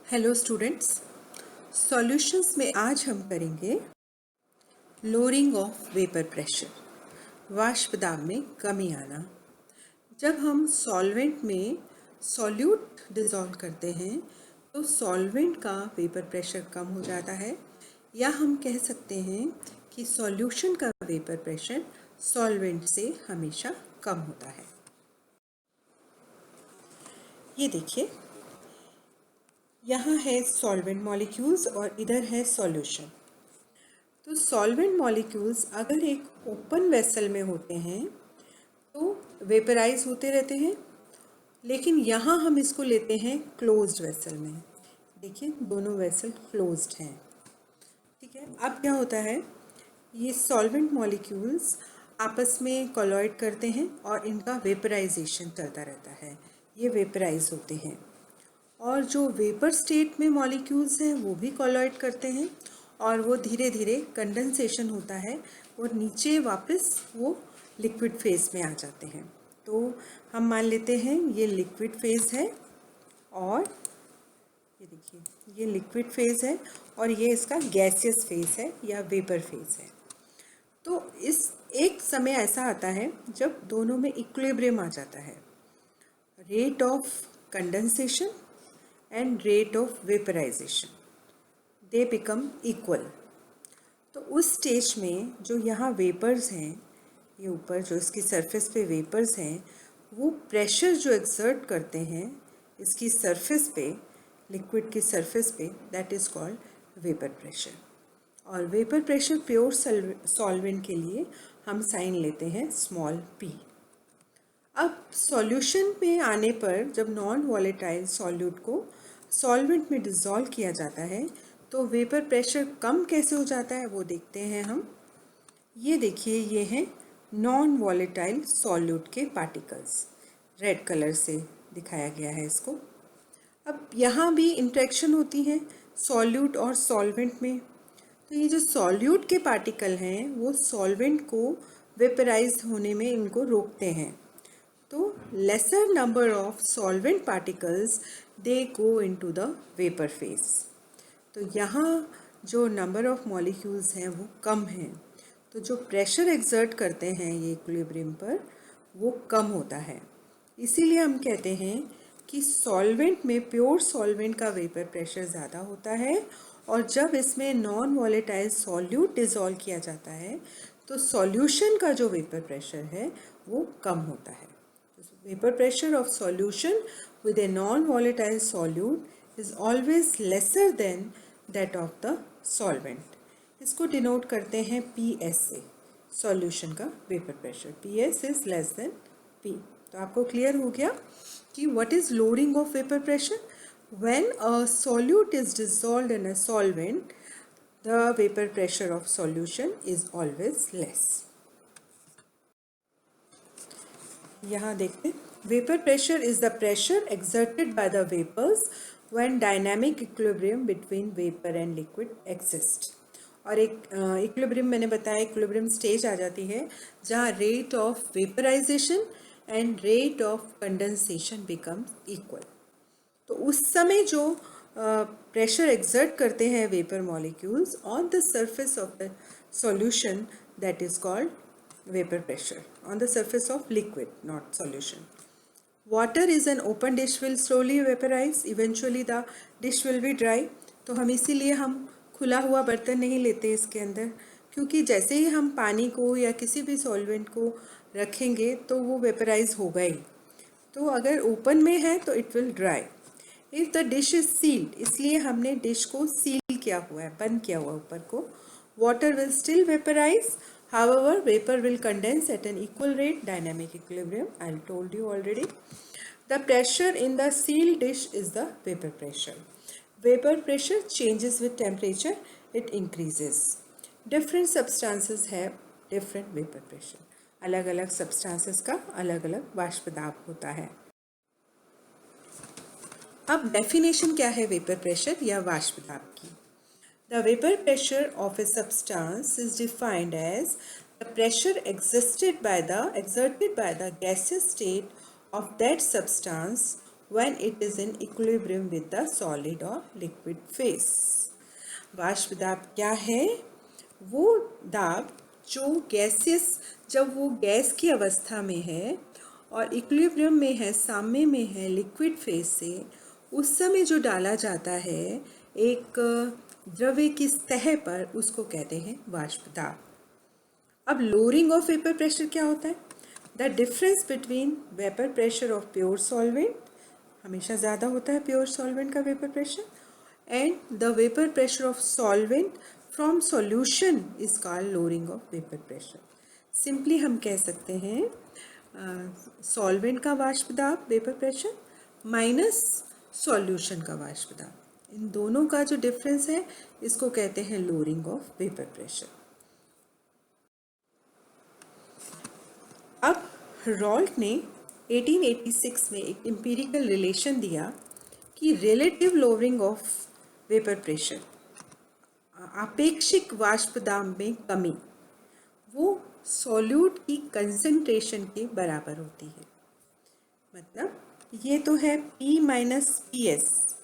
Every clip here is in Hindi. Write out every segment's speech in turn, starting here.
हेलो स्टूडेंट्स, सॉल्यूशंस में आज हम करेंगे लोअरिंग ऑफ वेपर प्रेशर, वाष्प दाब में कमी आना। जब हम सॉल्वेंट में सॉल्यूट डिज़ोल्व करते हैं तो सॉल्वेंट का वेपर प्रेशर कम हो जाता है, या हम कह सकते हैं कि सॉल्यूशन का वेपर प्रेशर सॉल्वेंट से हमेशा कम होता है। ये देखिए, यहाँ है सॉल्वेंट मॉलिक्यूल्स और इधर है सॉल्यूशन। तो सॉल्वेंट मॉलिक्यूल्स अगर एक ओपन वेसल में होते हैं तो वेपराइज होते रहते हैं, लेकिन यहाँ हम इसको लेते हैं क्लोज्ड वेसल में। देखिए, दोनों वेसल क्लोज्ड हैं। ठीक है, अब क्या होता है, ये सॉल्वेंट मॉलिक्यूल्स आपस में कोलॉइड करते हैं और इनका वेपराइजेशन चलता रहता है, ये वेपराइज होते हैं। और जो वेपर स्टेट में मॉलिक्यूल्स हैं वो भी कोलॉइड करते हैं और वो धीरे धीरे कंडेंसेशन होता है और नीचे वापस वो लिक्विड फेज में आ जाते हैं। तो हम मान लेते हैं ये लिक्विड फेज है और ये देखिए, ये लिक्विड फेज है और ये इसका गैसियस फेज है या वेपर फेज है। तो इस एक समय ऐसा आता है जब दोनों में इक्विलिब्रियम आ जाता है, rate of condensation and rate of vaporization, they become equal। तो उस स्टेज में जो यहाँ वेपर्स हैं, ये ऊपर जो इसकी सरफेस पे वेपर्स हैं, वो प्रेशर जो एक्सर्ट करते हैं इसकी सरफेस पे, लिक्विड की सरफेस पे, that is called vapour pressure. और वेपर प्रेशर प्योर सॉल्वेंट के लिए हम साइन लेते हैं स्मॉल p। अब सॉल्यूशन में आने पर जब नॉन वॉलेटाइल सॉल्यूट को सॉल्वेंट में डिज़ोल्व किया जाता है तो वेपर प्रेशर कम कैसे हो जाता है वो देखते हैं हम। ये देखिए, ये हैं नॉन वॉलेटाइल सॉल्यूट के पार्टिकल्स, रेड कलर से दिखाया गया है इसको। अब यहाँ भी इंटरेक्शन होती है सॉल्यूट और सॉल्वेंट में। तो ये जो सॉल्यूट के पार्टिकल हैं वो सॉल्वेंट को वेपराइज होने में इनको रोकते हैं। तो lesser number of solvent particles they go into the vapor phase। तो यहाँ जो नंबर ऑफ मॉलिक्यूल्स हैं वो कम हैं, तो जो प्रेशर एक्सर्ट करते हैं ये इक्विलिब्रियम पर वो कम होता है। इसीलिए हम कहते हैं कि सॉल्वेंट में, प्योर सॉल्वेंट का वेपर प्रेशर ज़्यादा होता है और जब इसमें नॉन वॉलेटाइल सॉल्यूट डिज़ोल्व किया जाता है तो सॉल्यूशन का जो वेपर प्रेशर है वो कम होता है। Vapor pressure of solution with a non-volatile solute is always lesser than that of the solvent। इसको डिनोट करते हैं PS से, सॉल्यूशन का vapour pressure PS is less than P। तो आपको क्लियर हो गया कि what is lowering of vapor pressure? When a solute is dissolved in a solvent, the vapor pressure of solution is always less। यहाँ देखते हैं, vapour pressure is the pressure exerted by the vapours when dynamic equilibrium between vapour and liquid exist. और एक इक्विलिब्रियम मैंने बताया, इक्विलिब्रियम स्टेज आ जाती है जहाँ rate of vaporisation and rate of condensation becomes equal. तो उस समय जो प्रेशर एक्सर्ट करते हैं vapour molecules on the surface of the solution, that is called vapor pressure on the surface of liquid, not solution। Water is an open dish will slowly vaporize, eventually the dish will be dry। तो हम इसीलिए हम खुला हुआ बर्तन नहीं लेते इसके अंदर, क्योंकि जैसे ही हम पानी को या किसी भी सॉल्वेंट को रखेंगे तो वो वेपराइज होगा ही। तो अगर ओपन में है तो it will dry. If the dish is sealed, इसलिए हमने डिश को सील किया हुआ है, बंद किया हुआ ऊपर को, water will still vaporize, however vapor will condense at an equal rate, dynamic equilibrium, I told you already। The pressure in the sealed dish is the vapor pressure। Vapor pressure changes with temperature, it increases। Different substances have different vapor pressure। अलग अलग substances का अलग अलग वाष्प दाब होता है। अब definition क्या है vapor pressure या वाष्प दाब की? The vapor pressure of a substance is defined as the pressure exerted by the gaseous state of that substance when it is in equilibrium with the solid or liquid phase. वाष्प दाब क्या है? वो दाब जो गैसेस, जब वो गैस की अवस्था में है और इक्विलिब्रियम में है, साम्य में है लिक्विड फेज से, उस समय जो डाला जाता है एक द्रव्य की सतह पर, उसको कहते हैं वाष्प दाब। अब लोअरिंग ऑफ वेपर प्रेशर क्या होता है? The difference between vapour pressure of pure solvent, हमेशा ज़्यादा होता है प्योर सॉल्वेंट का vapour pressure, and the vapour pressure of solvent from solution is called lowering of vapour pressure. Simply हम कह सकते हैं सॉल्वेंट का वाष्प दाब वेपर प्रेशर माइनस सॉल्यूशन का वाष्प दाब, इन दोनों का जो डिफरेंस है इसको कहते हैं लोअरिंग ऑफ वेपर प्रेशर। अब रॉल्ट ने 1886 में एक एम्पिरिकल रिलेशन दिया कि relative lowering of vapour pressure, आपेक्षिक वाष्प दाब में कमी, वो सॉल्यूट की कंसंट्रेशन के बराबर होती है। मतलब ये तो है P माइनस पी एस,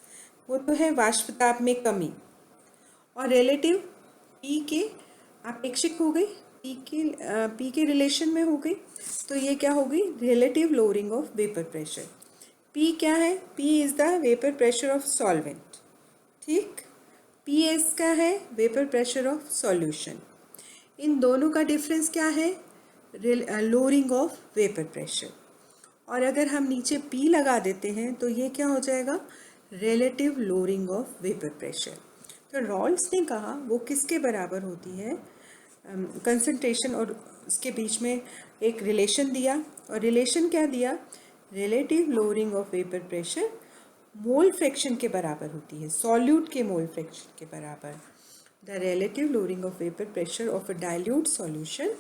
वो तो है वाष्प दाब में कमी, और रिलेटिव P के आपेक्षिक हो गई, P के रिलेशन में हो गई, तो ये क्या हो गई? Relative lowering of vapour pressure. P क्या है? P is the vapour pressure of solvent, ठीक। PS का है वेपर प्रेशर ऑफ सॉल्यूशन। इन दोनों का डिफरेंस क्या है? Lowering of vapour pressure. और अगर हम नीचे P लगा देते हैं तो ये क्या हो जाएगा? Relative lowering of vapour pressure. तो रॉल्स ने कहा वो किसके बराबर होती है? कंसंट्रेशन और उसके बीच में एक रिलेशन दिया, और रिलेशन क्या दिया? Relative lowering of vapour pressure mole fraction के बराबर होती है, सॉल्यूट के मोल फ्रैक्शन के बराबर। The relative lowering of vapour pressure of a dilute solution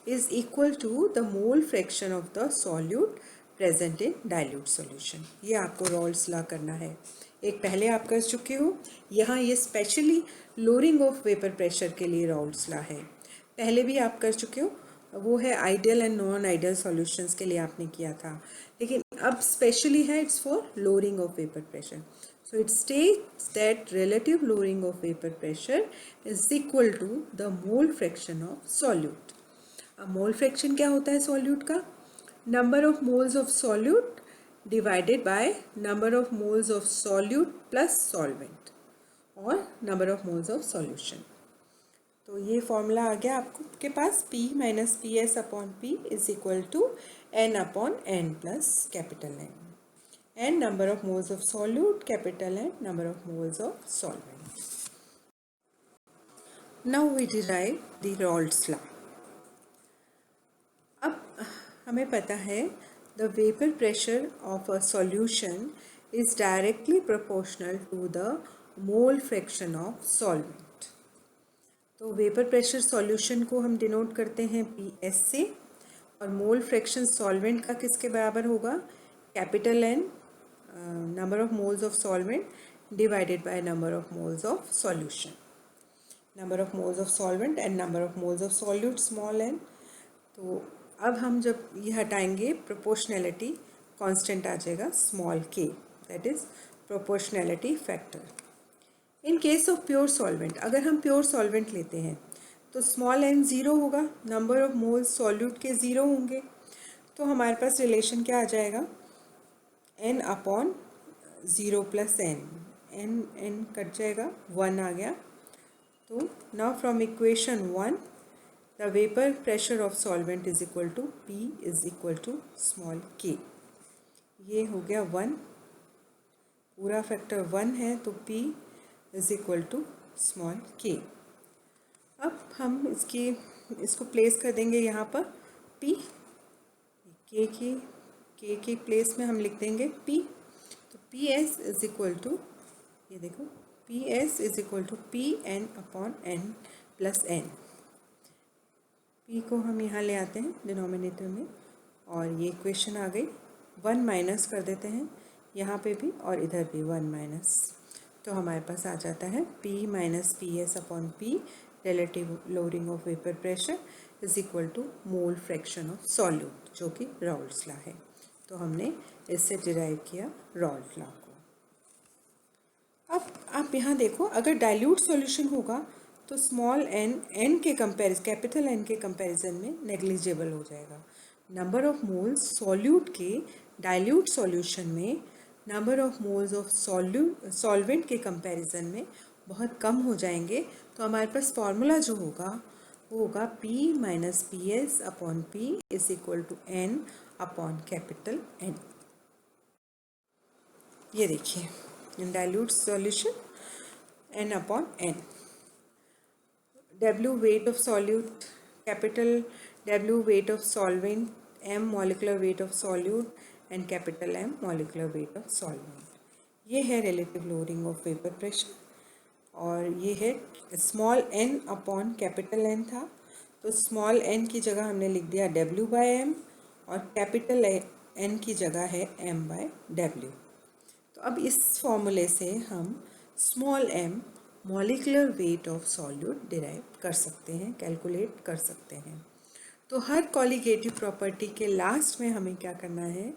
is equal to the mole fraction of the solute present in dilute solution. ये आपको रॉल्स लॉ करना है, एक पहले आप कर चुके हो, यहाँ ये specially lowering of vapour pressure के लिए रॉल्स लॉ है, पहले भी आप कर चुके हो, वो है ideal and non ideal solutions के लिए आपने किया था, लेकिन अब स्पेशली है it's for lowering of vapour pressure. So it states that relative lowering of vapour pressure is equal to the mole fraction of solute. अब मोल फ्रैक्शन क्या होता है सॉल्यूट का? Number of moles of solute divided by number of moles of solute plus solvent, और number of moles of solution. तो ये फॉर्मूला आ गया आपको के पास, P minus P S upon P is equal to N upon N plus capital N, and number of moles of solute capital N, number of moles of solvent. Now we derive the Raoult's law. अब हमें पता है the vapour pressure of a solution is directly proportional to the mole fraction of solvent. तो वेपर प्रेशर सॉल्यूशन को हम डिनोट करते हैं PS से, और मोल फ्रैक्शन सॉल्वेंट का किसके बराबर होगा? Capital N, number of moles of solvent divided by number of moles of solution. Number of moles of solvent and number of moles of solute small n। तो अब हम जब ये हटाएंगे प्रोपोर्शनैलिटी कांस्टेंट आ जाएगा small k, that is proportionality factor. In case of pure solvent, अगर हम प्योर सॉल्वेंट लेते हैं तो स्मॉल n ज़ीरो होगा, नंबर ऑफ मोल्स सॉल्यूट के ज़ीरो होंगे, तो हमारे पास रिलेशन क्या आ जाएगा? n upon zero plus n, n cut जाएगा, 1 आ गया। तो now from equation 1 the vapour pressure of solvent is equal to P is equal to small k। ये हो गया 1, पूरा फैक्टर 1 है, तो P is equal to small k। अब हम इसको प्लेस कर देंगे यहाँ पर P, k की प्लेस में हम लिख देंगे P। तो PS इज इक्वल टू, ये देखो PS is equal to Pn upon n plus n। P को हम यहाँ ले आते हैं डिनोमिनेटर में, और ये इक्वेशन आ गई। 1 माइनस कर देते हैं यहाँ पे भी और इधर भी 1 माइनस, तो हमारे पास आ जाता है P minus P S upon P relative lowering of vapour pressure is equal to mole fraction of solute, जो कि रॉल्स लॉ है। तो हमने इससे डिराइव किया रॉल्ट लॉ को। अब आप यहाँ देखो, अगर डाइल्यूट सॉल्यूशन होगा तो स्मॉल एन के कंपेरिजन, कैपिटल एन के कंपैरिजन में नेग्लिजिबल हो जाएगा। नंबर ऑफ मोल्स सॉल्यूट के डाइल्यूट सॉल्यूशन में number of moles of solvent के कंपैरिजन में बहुत कम हो जाएंगे। तो हमारे पास फॉर्मूला जो होगा वो होगा P minus P S upon P is equal to N upon capital N। ये देखिए, in dilute solution N upon N। W weight of solute, capital W weight of solvent, M molecular weight of solute and capital M molecular weight of solvent। ये है relative loading of vapor pressure और ये है small n upon capital N था, तो स्मॉल n की जगह हमने लिख दिया W by M और कैपिटल N की जगह है M by W। तो अब इस फॉर्मूले से हम small m molecular weight of solute derive कर सकते हैं, कैलकुलेट कर सकते हैं। तो हर कॉलिगेटिव प्रॉपर्टी के लास्ट में हमें क्या करना है,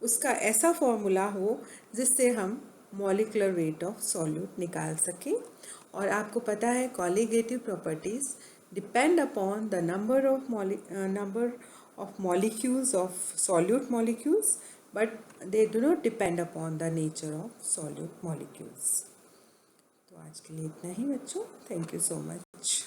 उसका ऐसा फॉर्मूला हो जिससे हम मॉलिक्यूलर वेट ऑफ सॉल्यूट निकाल सकें। और आपको पता है colligative properties depend upon the number of molecules of solute molecules, but they do not depend upon the nature of solute molecules। तो आज के लिए इतना ही बच्चों, थैंक यू सो मच।